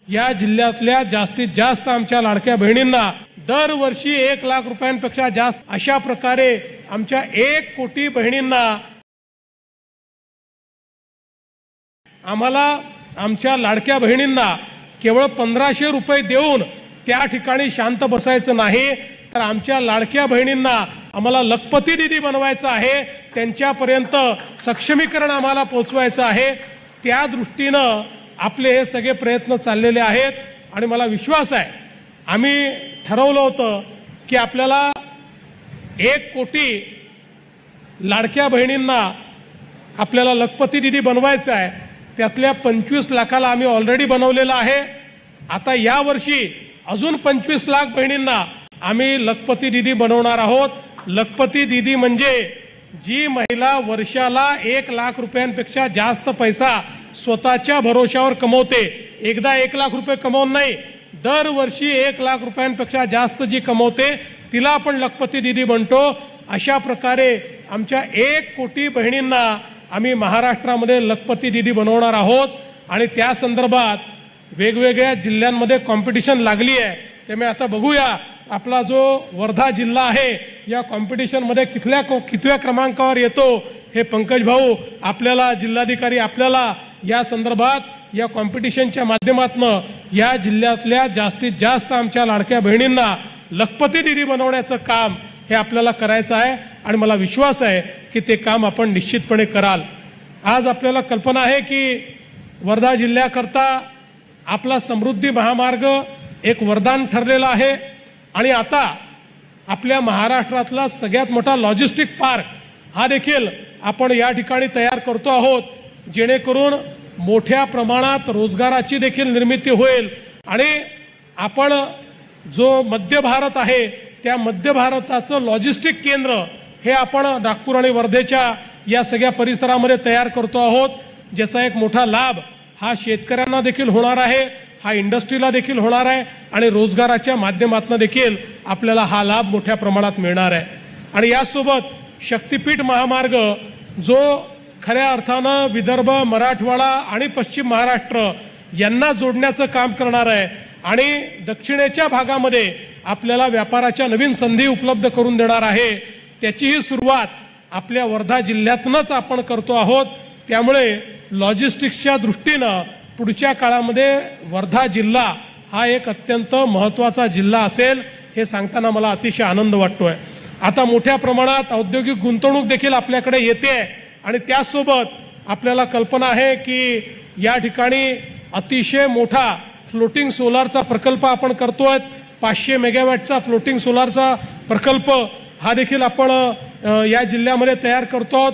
या जिल्ह्यातल्या जास्तीत जास्त आमच्या लाडक्या बहिणींना दरवर्षी 1 लाख रुपयांपेक्षा जास्त अशा प्रकारे आमच्या 1 कोटी बहिणींना आम्हाला आमच्या लाडक्या बहिणींना केवळ 1500 रुपये देऊन त्या ठिकाणी शांत बसायचं नाही, तर आमच्या लाडक्या बहिणींना आम्हाला लखपती दीदी बनवायचं आहे, त्यांच्यापर्यंत सक्षमीकरण आम्हाला पोहोचवायचं आहे। त्या दृष्टीनं आपले हे सगळे प्रयत्न चाललेले आहेत आणि मला विश्वास आहे आम्ही ठरवलं होतं की आपल्याला 1 कोटी लाडक्या बहिणींना आपल्याला लखपती दीदी बनवायचं आहे। त्यातल्या 25 लाखाला आम्ही ऑलरेडी बनवलेलं आहे। आता या वर्षी अजून 25 लाख बहिणींना आम्ही लखपती दीदी बनवणार आहोत। लखपती दीदी म्हणजे जी महिला वर्षाला 1 लाख रुपयांपेक्षा जास्त पैसा स्वतःच्या भरोशावर कमवते, एकदा 1 लाख रुपये कमवून नाही, दरवर्षी 1 लाख रुपयांपेक्षा जास्त जी कमवते तिला आपण लखपती दीदी बनतो। अशा प्रकारे आमच्या 1 कोटी बहिणींना आम्ही महाराष्ट्रामध्ये लखपती दीदी बनवणार आहोत आणि त्या संदर्भात वेगवेगळ्या जिल्ह्यांमध्ये कॉम्पिटिशन लागली आहे। त्यामुळे आता बघूया आपला जो वर्धा जिल्हा आहे या कॉम्पिटिशन मध्ये कितव्या क्रमांकावर येतो हे पंकज भाऊ आपल्याला जिल्हाधिकारी आपल्याला या संदर्भात या कॉम्पिटिशनच्या माध्यमातून या जिल्ह्यातल्या जास्तीत जास्त आमच्या लाडक्या बहिणींना लखपती दीदी बनवण्याचं काम हे आपल्याला करायचं आहे आणि मला विश्वास आहे की ते काम आपण निश्चितपणे कराल। आज आपल्याला कल्पना आहे की वर्धा जिल्ह्याकरता आपला समृद्धी महामार्ग एक वरदान ठरलेला आहे आणि आता आपल्या महाराष्ट्रातला सगळ्यात मोठा लॉजिस्टिक पार्क हा देखील आपण या ठिकाणी तयार करतो आहोत, जेणेकरून मोठ्या प्रमाणात रोजगाराची देखील निर्मिती होईल आणि आपण जो मध्य भारत आहे त्या मध्य भारताचं लॉजिस्टिक केंद्र हे आपण नागपूर आणि वर्धेच्या या सगळ्या परिसरामध्ये तयार करतो आहोत, ज्याचा एक मोठा लाभ हा शेतकऱ्यांना देखील होणार आहे, हा इंडस्ट्रीला देखील होणार आहे आणि रोजगाराच्या माध्यमातून देखील आपल्याला हा लाभ मोठ्या प्रमाणात मिळणार आहे। आणि यासोबत शक्तीपीठ महामार्ग जो खऱ्या अर्थानं विदर्भ, मराठवाडा आणि पश्चिम महाराष्ट्र यांना जोडण्याचं काम करणार आहे आणि दक्षिणेच्या भागामध्ये आपल्याला व्यापाराच्या नवीन संधी उपलब्ध करून देणार आहे, त्याचीही सुरुवात आपल्या वर्धा जिल्ह्यातूनच आपण करतो आहोत। त्यामुळे लॉजिस्टिक्सच्या दृष्टीनं पुढच्या काळामध्ये वर्धा जिल्हा हा एक अत्यंत महत्त्वाचा जिल्हा असेल हे सांगताना मला अतिशय आनंद वाटतोय। आता मोठ्या प्रमाणात औद्योगिक गुंतवणूक देखील आपल्याकडे येते आणि त्यासोबत आपल्याला कल्पना आहे की या ठिकाणी अतिशय मोठा फ्लोटिंग सोलारचा प्रकल्प आपण करतोय। 500 मेगावॅटचा फ्लोटिंग सोलारचा प्रकल्प हा देखील आपण या जिल्ह्यामध्ये तयार करतो आहोत।